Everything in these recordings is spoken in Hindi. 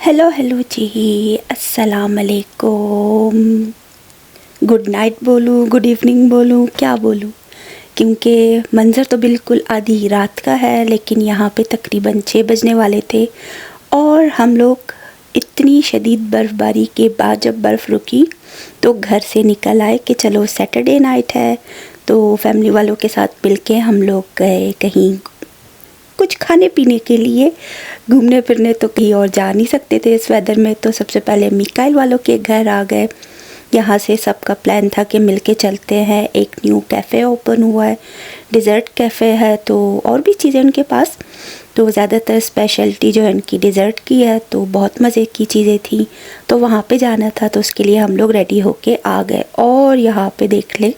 हेलो हेलो जी, अस्सलाम वालेकुम। गुड नाइट बोलूँ, गुड इवनिंग बोलूँ, क्या बोलूँ? क्योंकि मंज़र तो बिल्कुल आधी रात का है, लेकिन यहाँ पे तकरीबन 6 बजने वाले थे और हम लोग इतनी शदीद बर्फ़बारी के बाद जब बर्फ़ रुकी तो घर से निकल आए कि चलो सैटरडे नाइट है, तो फैमिली वालों के साथ मिल के हम लोग गए कहीं कुछ खाने पीने के लिए। घूमने फिरने तो कहीं और जा नहीं सकते थे इस वेदर में, तो सबसे पहले मिकाइल वालों के घर आ गए। यहाँ से सबका प्लान था कि मिलके चलते हैं, एक न्यू कैफ़े ओपन हुआ है, डिज़र्ट कैफ़े है, तो और भी चीज़ें उनके पास। तो ज़्यादातर स्पेशलिटी जो है उनकी डिज़र्ट की है, तो बहुत मज़े की चीज़ें थी, तो वहाँ पे जाना था, तो उसके लिए हम लोग रेडी होके आ गए। और यहाँ पे देख ले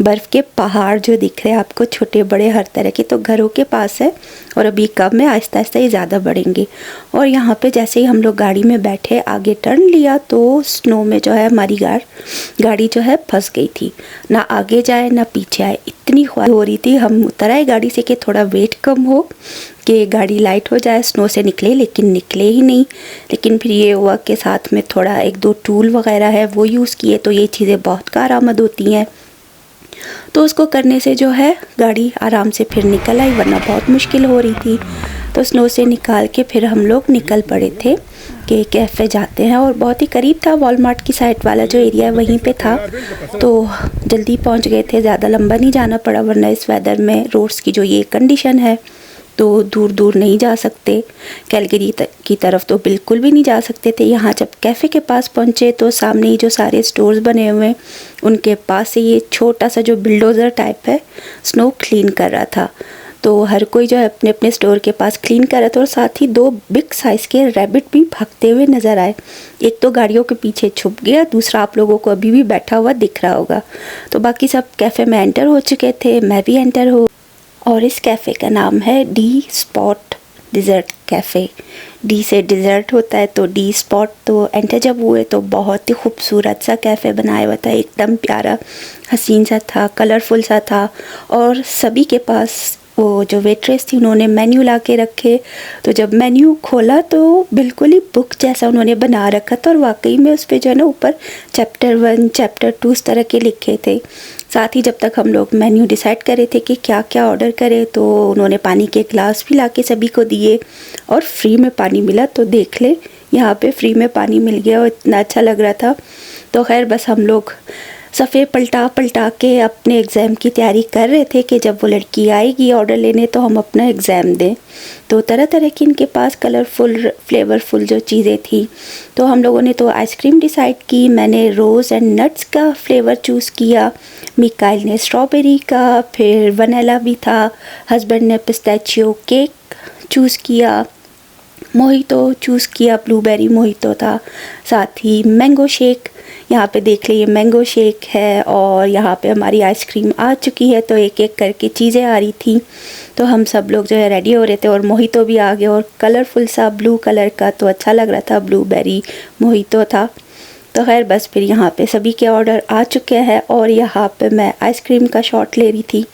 बर्फ़ के पहाड़ जो दिख रहे हैं आपको, छोटे बड़े हर तरह के, तो घरों के पास है और अभी कम है, आहिस्ता आहिस्ता ये ज़्यादा बढ़ेंगे। और यहाँ पे जैसे ही हम लोग गाड़ी में बैठे आगे टर्न लिया तो स्नो में जो है हमारी गाड़ी जो है फंस गई थी, ना आगे जाए ना पीछे आए। इतनी ख्वाहिश हो रही थी हम उतर आए गाड़ी से कि थोड़ा वेट कम हो कि गाड़ी लाइट हो जाए, स्नो से निकले, लेकिन निकले ही नहीं। लेकिन फिर ये हुआ कि साथ में थोड़ा एक दो टूल वगैरह है वो यूज़ किए, तो ये चीज़ें बहुत कारआमद होती हैं, तो उसको करने से जो है गाड़ी आराम से फिर निकल आई, वरना बहुत मुश्किल हो रही थी। तो स्नो से निकाल के फिर हम लोग निकल पड़े थे कि कैफ़े जाते हैं, और बहुत ही करीब था, वॉलमार्ट की साइड वाला जो एरिया है वहीं पे था, तो जल्दी पहुंच गए थे, ज़्यादा लंबा नहीं जाना पड़ा, वरना इस वेदर में रोड्स की जो ये कंडीशन है तो दूर दूर नहीं जा सकते। कैलगरी की तरफ तो बिल्कुल भी नहीं जा सकते थे। यहाँ जब कैफ़े के पास पहुँचे तो सामने ही जो सारे स्टोर्स बने हुए हैं उनके पास से ये छोटा सा जो बिल्डोज़र टाइप है स्नो क्लीन कर रहा था, तो हर कोई जो है अपने अपने स्टोर के पास क्लीन कर रहा था, और साथ ही दो बिग साइज़ के रैबिट भी भागते हुए नज़र आए। एक तो गाड़ियों के पीछे छुप गया, दूसरा आप लोगों को अभी भी बैठा हुआ दिख रहा होगा। तो बाकी सब कैफ़े में एंटर हो चुके थे, मैं भी एंटर हो, और इस कैफ़े का नाम है D spot dessert cafe. D से डिज़र्ट होता है तो डी स्पॉट। तो एंटर जब हुए तो बहुत ही खूबसूरत सा कैफ़े बनाया हुआ था, एकदम प्यारा हसीन सा था, कलरफुल सा था, और सभी के पास वो जो वेट्रेस थी उन्होंने मेन्यू ला के रखे। तो जब मेन्यू खोला तो बिल्कुल ही बुक जैसा उन्होंने बना रखा था, और वाकई में उस पर जो है ना ऊपर चैप्टर 1 चैप्टर 2 इस तरह के लिखे थे। साथ ही जब तक हम लोग मेन्यू डिसाइड कर रहे थे कि क्या क्या ऑर्डर करें, तो उन्होंने पानी के ग्लास भी ला के सभी को दिए और फ्री में पानी मिला। तो देख ले यहाँ पे फ्री में पानी मिल गया और इतना अच्छा लग रहा था। तो खैर बस हम लोग सफ़े पलटा पलटा के अपने एग्ज़ाम की तैयारी कर रहे थे कि जब वो लड़की आएगी ऑर्डर लेने तो हम अपना एग्ज़ाम दें। तो तरह तरह की इनके पास कलरफुल फ्लेवरफुल जो चीज़ें थी, तो हम लोगों ने तो आइसक्रीम डिसाइड की। मैंने रोज़ एंड नट्स का फ्लेवर चूज़ किया, मिकाइल ने स्ट्रॉबेरी का, फिर वनीला भी था, हस्बैंड ने पिस्ताचियो केक चूज़ किया, मोहितो चूज़ किया, ब्लूबेरी मोहितो था, साथ ही मैंगो शेक। यहाँ पे देख लीजिए मैंगो शेक है, और यहाँ पे हमारी आइसक्रीम आ चुकी है, तो एक एक करके चीज़ें आ रही थी। तो हम सब लोग जो है रेडी हो रहे थे, और मोहितो भी आ गया, और कलरफुल सा ब्लू कलर का, तो अच्छा लग रहा था, ब्लूबेरी मोहितो था। तो खैर बस फिर यहाँ पे सभी के ऑर्डर आ चुके हैं, और यहाँ पे मैं आइसक्रीम का शॉट ले रही थी,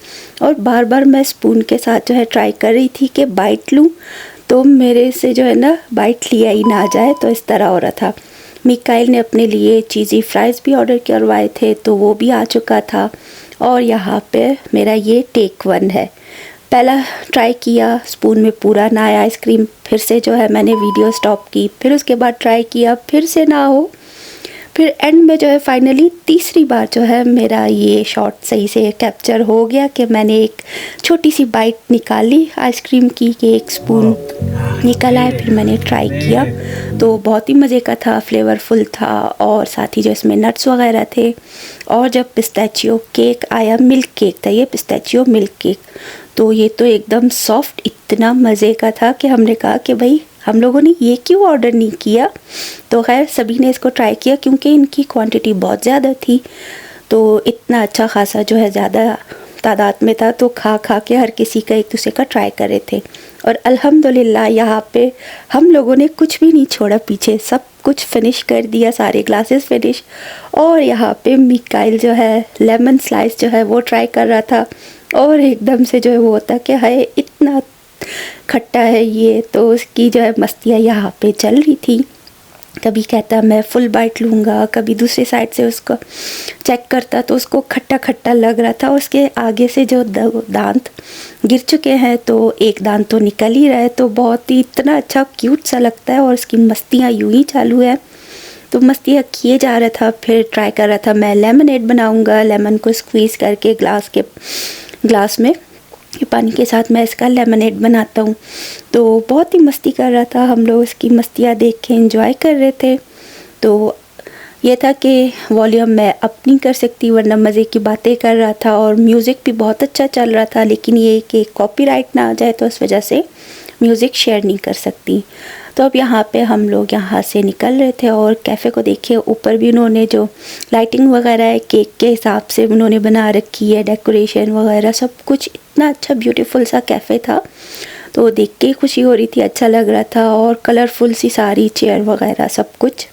और बार बार मैं स्पून के साथ जो है ट्राई कर रही थी कि बाइट लूँ, तो मेरे से जो है ना बाइट लिया ही ना जाए, तो इस तरह हो रहा था। मिकाइल ने अपने लिए चीज़ी फ्राइज़ भी ऑर्डर करवाए थे, तो वो भी आ चुका था। और यहाँ पे मेरा ये टेक 1 है, पहला ट्राई किया, स्पून में पूरा ना आया आइसक्रीम, फिर से जो है मैंने वीडियो स्टॉप की, फिर उसके बाद ट्राई किया, फिर से ना हो, फिर एंड में जो है फाइनली तीसरी बार जो है मेरा ये शॉट सही से कैप्चर हो गया कि मैंने एक छोटी सी बाइट निकाली आइसक्रीम की, कि एक स्पून निकल आए। फिर मैंने ट्राई किया तो बहुत ही मज़े का था, फ्लेवरफुल था, और साथ ही जो इसमें नट्स वगैरह थे। और जब पिस्ताचियो केक आया, मिल्क केक था ये, पिस्ताचियो मिल्क केक, तो ये तो एकदम सॉफ्ट, इतना मज़े का था कि हमने कहा कि भाई हम लोगों ने ये क्यों ऑर्डर नहीं किया। तो खैर सभी ने इसको ट्राई किया, क्योंकि इनकी क्वांटिटी बहुत ज़्यादा थी, तो इतना अच्छा खासा जो है ज़्यादा तादाद में था, तो खा खा के हर किसी का एक दूसरे का ट्राई कर रहे थे। और अल्हम्दुलिल्लाह यहाँ पे हम लोगों ने कुछ भी नहीं छोड़ा पीछे, सब कुछ फिनिश कर दिया, सारे ग्लासेस फिनिश। और यहाँ पे मिकाइल जो है लेमन स्लाइस जो है वो ट्राई कर रहा था, और एकदम से जो है वो होता कि हाय इतना खट्टा है ये, तो उसकी जो है मस्तियाँ यहाँ पे चल रही थी। कभी कहता मैं फुल बाइट लूँगा, कभी दूसरी साइड से उसको चेक करता तो उसको खट्टा खट्टा लग रहा था। उसके आगे से जो दांत गिर चुके हैं तो एक दांत तो निकल ही रहा है, तो बहुत ही इतना अच्छा क्यूट सा लगता है और उसकी मस्तियाँ यूँ ही चालू है। तो मस्तियाँ किए जा रहा था। फिर ट्राई कर रहा था मैं लेमनेड बनाऊँगा, लेमन को स्क्वीज़ करके ग्लास में पानी के साथ मैं इसका लेमनेड बनाता हूँ। तो बहुत ही मस्ती कर रहा था, हम लोग उसकी मस्तियाँ देख के एंजॉय कर रहे थे। तो ये था कि वॉल्यूम मैं अप नहीं कर सकती वरना मज़े की बातें कर रहा था और म्यूज़िक भी बहुत अच्छा चल रहा था, लेकिन ये कि कॉपीराइट ना आ जाए तो इस वजह से म्यूज़िक शेयर नहीं कर सकती। तो अब यहाँ पे हम लोग यहाँ से निकल रहे थे और कैफ़े को देखिए, ऊपर भी उन्होंने जो लाइटिंग वगैरह है केक के हिसाब से उन्होंने बना रखी है, डेकोरेशन वगैरह सब कुछ इतना अच्छा ब्यूटीफुल सा कैफ़े था। तो देख के खुशी हो रही थी, अच्छा लग रहा था और कलरफुल सी सारी चेयर वगैरह सब कुछ।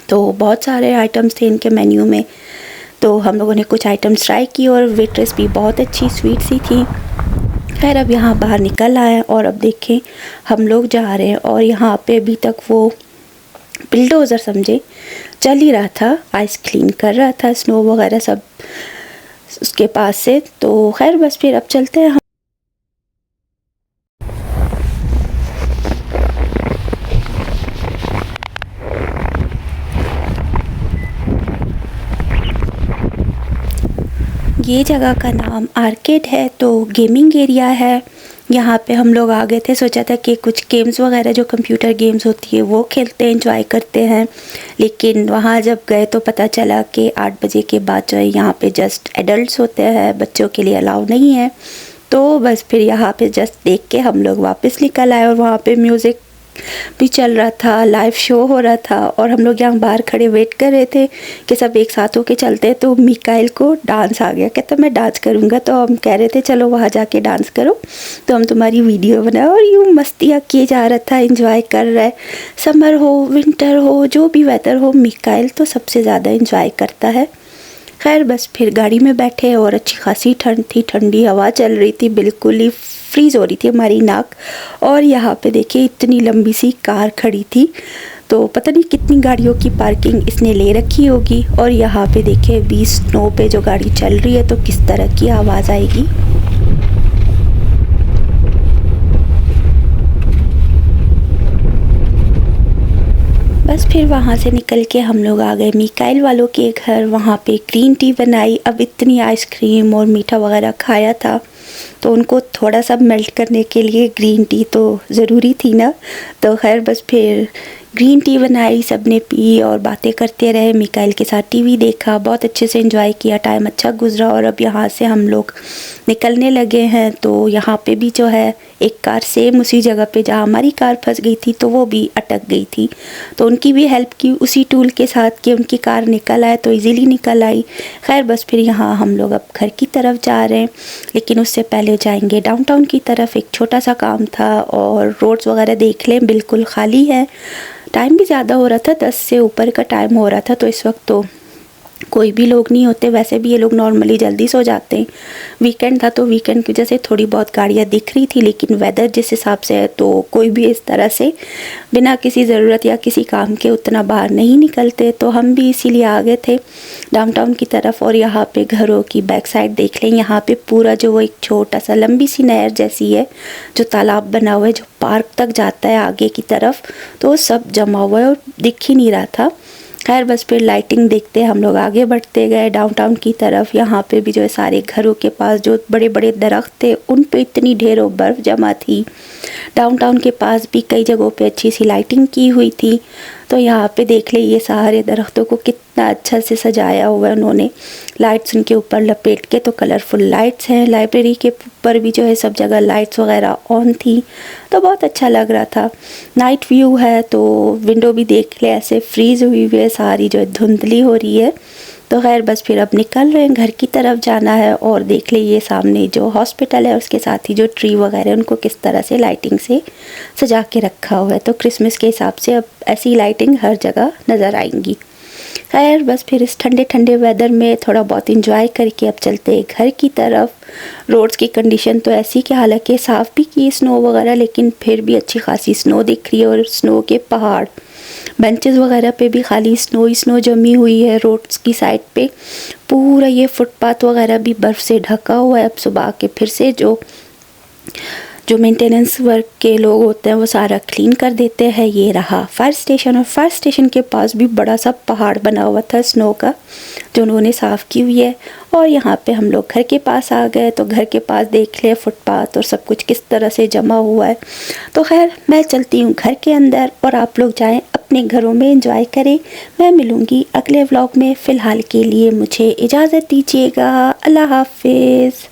तो बहुत सारे आइटम्स थे इनके मेन्यू में। तो हम लोगों ने कुछ आइटम्स ट्राई की और वेट्रेस भी बहुत अच्छी स्वीट सी थी। खैर अब यहाँ बाहर निकल आए और अब देखें हम लोग जा रहे हैं और यहाँ पे अभी तक वो बिल्डोज़र समझे चल ही रहा था, आइस क्लीन कर रहा था, स्नो वगैरह सब उसके पास से। तो खैर बस फिर अब चलते हैं। ये जगह का नाम आर्केड है, तो गेमिंग एरिया है। यहाँ पे हम लोग आ गए थे, सोचा था कि कुछ गेम्स वगैरह जो कंप्यूटर गेम्स होती है वो खेलते हैं, एंजॉय करते हैं। लेकिन वहाँ जब गए तो पता चला कि 8 बजे के बाद जो है यहाँ पे जस्ट एडल्ट्स होते हैं, बच्चों के लिए अलाउ नहीं है। तो बस फिर यहाँ पे जस्ट देख के हम लोग वापस निकल आए और वहाँ पे म्यूज़िक भी चल रहा था, लाइव शो हो रहा था और हम लोग यहाँ बाहर खड़े वेट कर रहे थे कि सब एक साथ होके चलते। तो मिकाइल को डांस आ गया, कहता मैं डांस करूँगा। तो हम कह रहे थे चलो वहाँ जाके डांस करो, तो हम तुम्हारी वीडियो बनाए। और यूँ मस्तियाँ किए जा रहा था, एंजॉय कर रहा है। समर हो विंटर हो जो भी वेदर हो, मिकाइल तो सबसे ज़्यादा एंजॉय करता है। खैर बस फिर गाड़ी में बैठे और अच्छी खासी ठंड थी, ठंडी हवा चल रही थी, बिल्कुल ही फ्रीज़ हो रही थी हमारी नाक। और यहाँ पे देखिए इतनी लंबी सी कार खड़ी थी, तो पता नहीं कितनी गाड़ियों की पार्किंग इसने ले रखी होगी। और यहाँ पे देखिए 20 स्नो पे जो गाड़ी चल रही है तो किस तरह की आवाज़ आएगी। बस फिर वहाँ से निकल के हम लोग आ गए मिकाइल वालों के घर। वहाँ पे ग्रीन टी बनाई। अब इतनी आइसक्रीम और मीठा वगैरह खाया था तो उनको थोड़ा सा मेल्ट करने के लिए ग्रीन टी तो ज़रूरी थी ना। तो खैर बस फिर ग्रीन टी बनाई, सब ने पी और बातें करते रहे। मिकाइल के साथ टीवी देखा, बहुत अच्छे से एंजॉय किया, टाइम अच्छा गुजरा। और अब यहाँ से हम लोग निकलने लगे हैं। तो यहाँ पे भी जो है एक कार सेम उसी जगह पे जहाँ हमारी कार फंस गई थी तो वो भी अटक गई थी, तो उनकी भी हेल्प की उसी टूल के साथ कि उनकी कार निकल आए, तो इजीली निकल आई। खैर बस फिर यहाँ हम लोग अब घर की तरफ जा रहे हैं, लेकिन उससे पहले जाएंगे डाउनटाउन की तरफ। एक छोटा सा काम था और रोड्स वगैरह देख लें बिल्कुल खाली है। टाइम भी ज़्यादा हो रहा था, 10 से ऊपर का टाइम हो रहा था, तो इस वक्त तो कोई भी लोग नहीं होते। वैसे भी ये लोग नॉर्मली जल्दी सो जाते हैं। वीकेंड था तो वीकेंड की वजह से थोड़ी बहुत गाड़ियाँ दिख रही थी, लेकिन वेदर जिस हिसाब से है तो कोई भी इस तरह से बिना किसी ज़रूरत या किसी काम के उतना बाहर नहीं निकलते। तो हम भी इसीलिए आ गए थे डाउनटाउन की तरफ। और यहाँ पे घरों की बैक साइड देख लें, यहाँ पे पूरा जो वो एक छोटा सा लंबी सी नहर जैसी है, जो तालाब बना हुआ है, जो पार्क तक जाता है आगे की तरफ, तो सब जमा हुआ है और दिख ही नहीं रहा था। खैर बस फिर लाइटिंग देखते हम लोग आगे बढ़ते गए डाउनटाउन की तरफ। यहाँ पे भी जो है सारे घरों के पास जो बड़े बड़े दरख्त थे उन पे इतनी ढेरों बर्फ़ जमा थी। डाउनटाउन के पास भी कई जगहों पे अच्छी सी लाइटिंग की हुई थी। तो यहाँ पे देख ले ये सारे दरख्तों को कितना अच्छा से सजाया हुआ है उन्होंने, लाइट्स उनके ऊपर लपेट के, तो कलरफुल लाइट्स हैं। लाइब्रेरी के ऊपर भी जो है सब जगह लाइट्स वगैरह ऑन थी, तो बहुत अच्छा लग रहा था। नाइट व्यू है तो विंडो भी देख ले ऐसे फ्रीज़ हुई हुई है, सारी जो है धुंधली हो रही है। तो खैर बस फिर अब निकल रहे हैं, घर की तरफ जाना है। और देख ले ये सामने जो हॉस्पिटल है उसके साथ ही जो ट्री वगैरह उनको किस तरह से लाइटिंग से सजा के रखा हुआ है। तो क्रिसमस के हिसाब से अब ऐसी लाइटिंग हर जगह नज़र आएंगी। खैर बस फिर इस ठंडे ठंडे वेदर में थोड़ा बहुत इंजॉय करके अब चलते हैं घर की तरफ। रोड्स की कंडीशन तो ऐसी कि हालांकि साफ़ भी की स्नो वगैरह, लेकिन फिर भी अच्छी खासी स्नो दिख रही है और स्नो के पहाड़ बेंचेस वगैरह पे भी खाली स्नो ही स्नो जमी हुई है रोड्स की साइड पे। पूरा ये फुटपाथ वगैरह भी बर्फ़ से ढका हुआ है। अब सुबह आके फिर से जो मेंटेनेंस वर्क के लोग होते हैं वो सारा क्लीन कर देते हैं। ये रहा फायर स्टेशन, और फायर स्टेशन के पास भी बड़ा सा पहाड़ बना हुआ था स्नो का, जो उन्होंने साफ़ की हुई है। और यहाँ पे हम लोग घर के पास आ गए, तो घर के पास देख ले फुटपाथ और सब कुछ किस तरह से जमा हुआ है। तो खैर मैं चलती हूँ घर के अंदर, और आप लोग जाएं अपने घरों में एंजॉय करें। मैं मिलूँगी अगले व्लॉग में। फ़िलहाल के लिए मुझे इजाज़त दीजिएगा। अल्लाह हाफिज़।